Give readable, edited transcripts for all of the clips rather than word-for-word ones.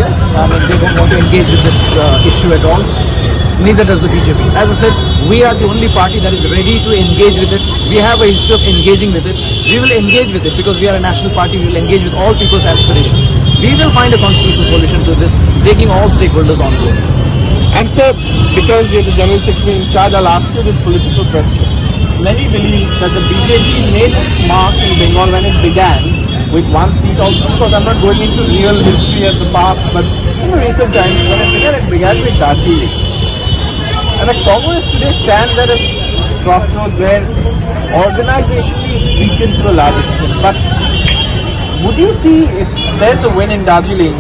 anywhere. They don't want to engage with this issue at all. Neither does the BJP. As I said, we are the only party that is ready to engage with it. We have a history of engaging with it. We will engage with it because we are a national party. We will engage with all people's aspirations. We will find a constitutional solution to this, taking all stakeholders on board. And sir, because you're the General Secretary in charge, I'll ask you this political question. Many believe that the BJP made its mark in Bengal when it began with one seat also, because I'm not going into real history of the past, but in the recent times when it began with Darjeeling. And the Congress today stands at a crossroads where organizationally it's weakened to a large extent. But would you see if there's a win in Darjeeling,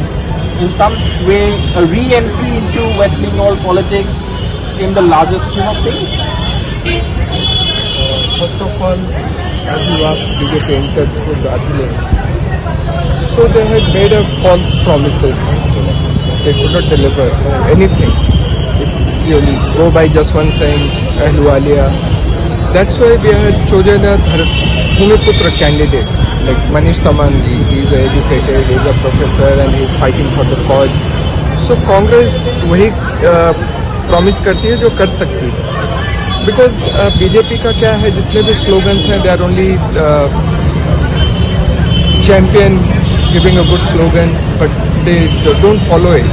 in some way a re-entry into West Bengal politics in the larger scheme of things? First of all, as you asked, BJP entered through Darjeeling. So they had made a false promises. They could not deliver anything. If you go by just one saying, Ahluwalia. That's why we had chosen a Bhumiputra candidate, like Manish Tamanji. He's educated, he's a professor and he's fighting for the cause. So Congress वही promise करती है जो कर सकती है. Because BJP का क्या है, जितने भी slogans हैं, they are only champion giving a good slogans, but they don't follow it.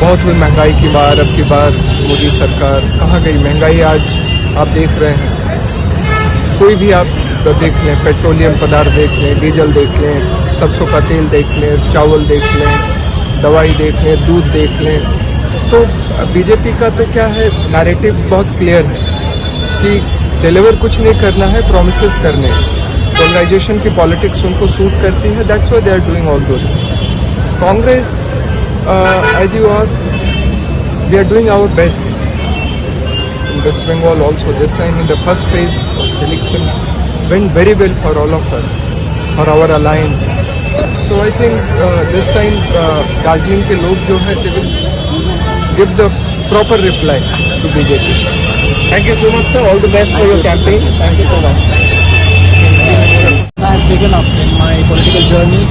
बहुत हुई महंगाई की बार, अब की बार मोदी सरकार कहाँ गई? महंगाई आज आप देख रहे हैं, कोई भी आप देख लें, पेट्रोलियम पदार्थ देख लें, डीजल देख लें, सरसों का तेल देख लें, चावल देख लें, दवाई देख लें, दूध देख लें. तो बीजेपी का तो क्या है, नैरेटिव बहुत क्लियर है कि डिलीवर कुछ नहीं करना है, प्रोमिसेस करने हैं. पोलराइजेशन की पॉलिटिक्स उनको सूट करती है. That's why they are doing all those things. Congress, as you asked, we are doing our best in West Bengal also. This time in the first phase of election went very well for all of us, for our alliance. So I think this time Darjeeling के लोग जो है, they will give the proper reply to BJP. Thank you so much, sir. All the best for your campaign. Thank you so much. I have taken up in my political journey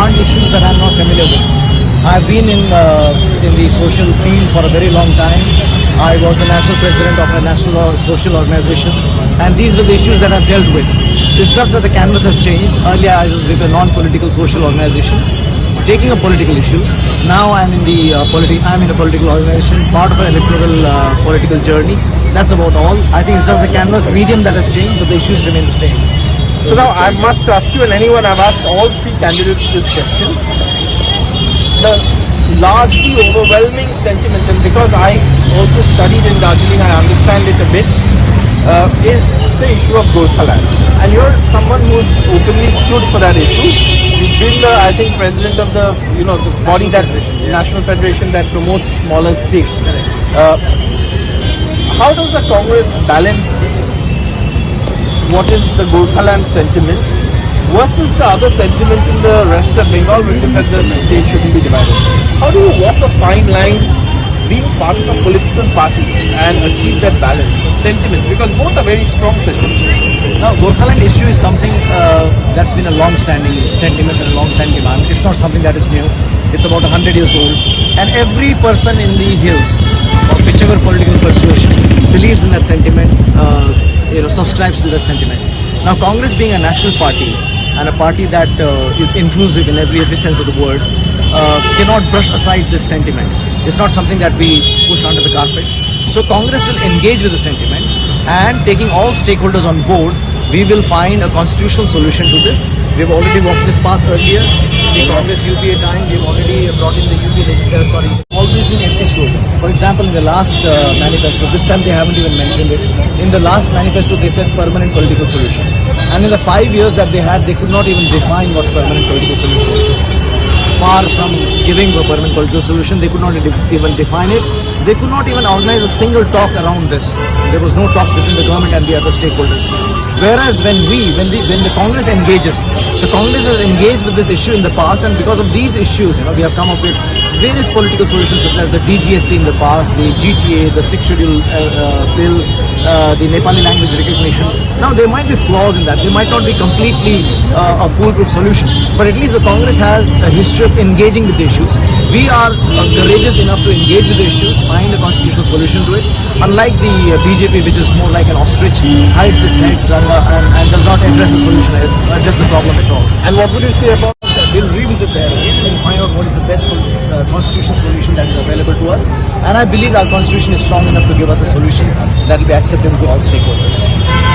on issues that I am not familiar with. I have been in the social field for a very long time. I was the national president of a national social organization, and these were the issues that I have dealt with. It's just that the canvas has changed. Earlier I was with a non-political social organization, taking up political issues. Now I'm in the I'm in a political organization, part of an electoral political journey. That's about all. I think it's just the canvas medium that has changed, but the issues remain the same. So now I must ask you, and anyone, I've asked all three candidates this question. The largely overwhelming sentiment, and because I also studied in Darjeeling, I understand it a bit, is the issue of Gorkhaland. And you're someone who's openly stood for that issue. You've been the, I think, president of the, the body that, National Federation that promotes smaller states. How does the Congress balance what is the Gorkhaland sentiment versus the other sentiments in the rest of Bengal, which is that the state shouldn't be divided? How do you walk a fine line being part of a political party and achieve that balance of sentiments? Because both are very strong sentiments. Now, Gorkhaland issue is something that's been a long-standing sentiment and a long-standing demand. It's not something that is new. It's about 100 years old. And every person in the hills, of whichever political persuasion, believes in that sentiment, subscribes to that sentiment. Now, Congress being a national party, and a party that is inclusive in every sense of the word, cannot brush aside this sentiment. It's not something that we push under the carpet. So Congress will engage with the sentiment, and taking all stakeholders on board, we will find a constitutional solution to this. We have already walked this path earlier. In the Congress UPA time, we have already brought in the always been empty slogans. For example, in the last manifesto, this time they haven't even mentioned it. In the last manifesto, they said permanent political solution. And in the 5 years that they had, they could not even define what permanent political solution is. Far from giving a permanent political solution, they could not even define it. They could not even organize a single talk around this. There was no talks between the government and the other stakeholders. Whereas when the Congress engages, The Congress has engaged with this issue in the past, and because of these issues, we have come up with various political solutions such as the DGHC in the past, the GTA, the 6th Schedule bill, the Nepali language recognition. Now there might be flaws in that. They might not be completely a foolproof solution, but at least the Congress has a history of engaging with the issues. We are courageous enough to engage with the issues, find a constitutional solution to it. Unlike the BJP, which is more like an ostrich, hides its heads and does not address the solution, address the problem at all. And what would you say about We'll revisit there and find out what is the best constitutional solution that is available to us. And I believe our constitution is strong enough to give us a solution that will be acceptable to all stakeholders.